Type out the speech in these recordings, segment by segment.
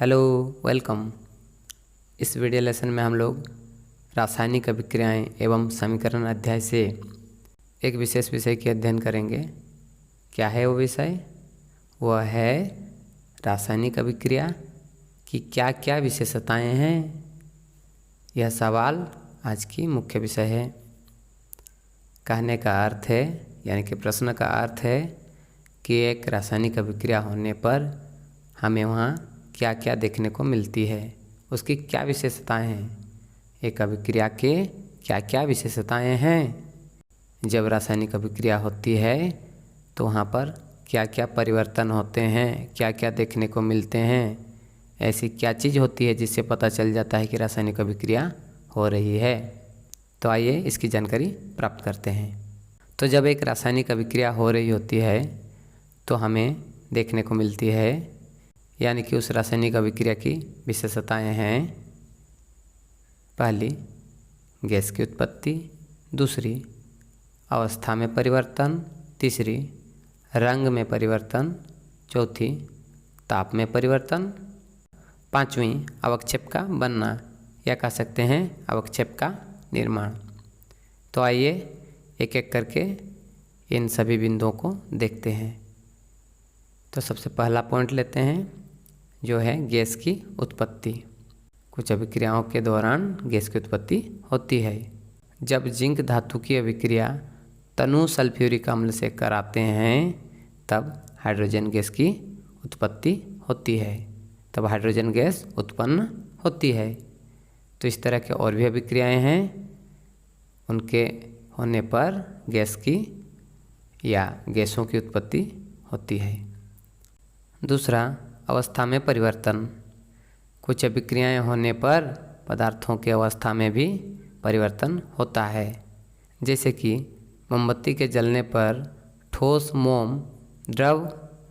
Hello, welcome. इस video lesson में हम लोग रासायनिक अभिक्रियाएं एवं समीकरण अध्याय से एक विशेष विषय की अध्ययन करेंगे। क्या है वो विषय? वह है रासायनिक अभिक्रिया की क्या क्या विशेषताएं हैं। यह सवाल आज की मुख्य विषय है। कहने का अर्थ है, यानी कि प्रश्न का अर्थ है कि एक रासायनिक अभिक्रिया होने पर हमें वहाँ क्या क्या देखने को मिलती है, उसकी क्या विशेषताएं हैं, एक अभिक्रिया के क्या क्या विशेषताएं हैं। जब रासायनिक अभिक्रिया होती है तो वहाँ पर क्या क्या परिवर्तन होते हैं, क्या क्या देखने को मिलते हैं, ऐसी क्या चीज़ होती है जिससे पता चल जाता है कि रासायनिक अभिक्रिया हो रही है। तो आइए इसकी जानकारी प्राप्त करते हैं। तो जब एक रासायनिक अभिक्रिया हो रही होती है तो हमें देखने को मिलती है, यानी कि उस रासायनिक अभिक्रिया की विशेषताएं हैं। पहली, गैस की उत्पत्ति। दूसरी, अवस्था में परिवर्तन। तीसरी, रंग में परिवर्तन। चौथी, ताप में परिवर्तन। पांचवी, अवक्षेप का बनना, या कह सकते हैं अवक्षेप का निर्माण। तो आइए एक एक करके इन सभी बिंदुओं को देखते हैं। तो सबसे पहला पॉइंट लेते हैं, जो है गैस की उत्पत्ति। कुछ अभिक्रियाओं के दौरान गैस की उत्पत्ति होती है। जब जिंक धातु की अभिक्रिया तनु सल्फ्यूरिक अम्ल से कराते हैं तब हाइड्रोजन गैस की उत्पत्ति होती है, तब हाइड्रोजन गैस उत्पन्न होती है। तो इस तरह के और भी अभिक्रियाएं हैं, उनके होने पर गैस की या गैसों की उत्पत्ति होती है। दूसरा, अवस्था में परिवर्तन। कुछ अभिक्रियाएं होने पर पदार्थों की अवस्था में भी परिवर्तन होता है। जैसे कि मोमबत्ती के जलने पर ठोस मोम द्रव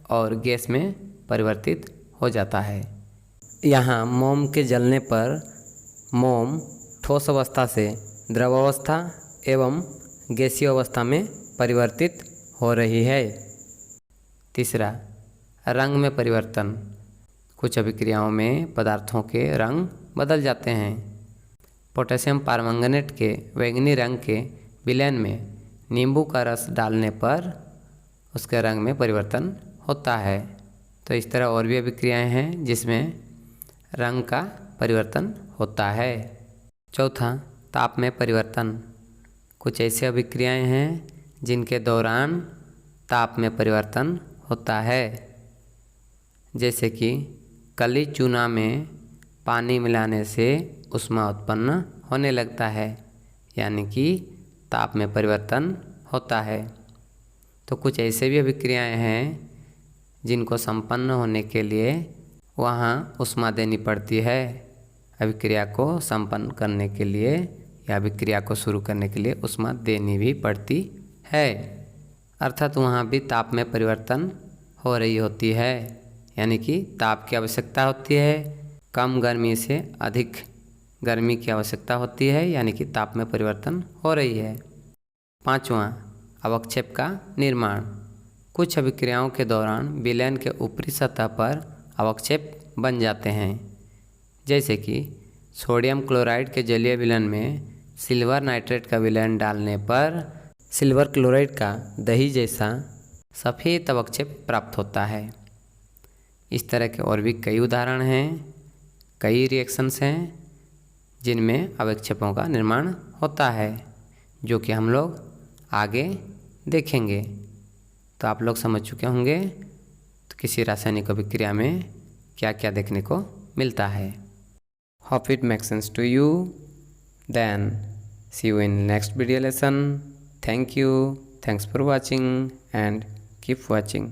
और गैस में परिवर्तित हो जाता है। यहाँ मोम के जलने पर मोम ठोस अवस्था से द्रव अवस्था एवं गैसीय अवस्था में परिवर्तित हो रही है। तीसरा, रंग में परिवर्तन। कुछ अभिक्रियाओं में पदार्थों के रंग बदल जाते हैं। पोटेशियम परमंगनेट के बैंगनी रंग के विलयन में नींबू का रस डालने पर उसके रंग में परिवर्तन होता है। तो इस तरह और भी अभिक्रियाएं हैं जिसमें रंग का परिवर्तन होता है। चौथा, ताप में परिवर्तन। कुछ ऐसी अभिक्रियाएं हैं जिनके दौरान ताप में परिवर्तन होता है। जैसे कि कली चूना में पानी मिलाने से ऊष्मा उत्पन्न होने लगता है, यानी कि ताप में परिवर्तन होता है। तो कुछ ऐसे भी अभिक्रियाएं हैं जिनको संपन्न होने के लिए वहाँ ऊष्मा देनी पड़ती है। अभिक्रिया को संपन्न करने के लिए या अभिक्रिया को शुरू करने के लिए ऊष्मा देनी भी पड़ती है, अर्थात वहाँ भी ताप में परिवर्तन हो रही होती है, यानी कि ताप की आवश्यकता होती है। कम गर्मी से अधिक गर्मी की आवश्यकता होती है, यानी कि ताप में परिवर्तन हो रही है। पांचवा, अवक्षेप का निर्माण। कुछ अभिक्रियाओं के दौरान विलयन के ऊपरी सतह पर अवक्षेप बन जाते हैं। जैसे कि सोडियम क्लोराइड के जलीय विलयन में सिल्वर नाइट्रेट का विलयन डालने पर सिल्वर क्लोराइड का दही जैसा सफ़ेद अवक्षेप प्राप्त होता है। इस तरह के और भी कई उदाहरण हैं, कई रिएक्शंस हैं जिनमें अवक्षेपों का निर्माण होता है, जो कि हम लोग आगे देखेंगे। तो आप लोग समझ चुके होंगे तो किसी रासायनिक अभिक्रिया में क्या क्या देखने को मिलता है। Hope it makes sense to you. Then see you in next video lesson. Thank you, thanks for watching and keep watching.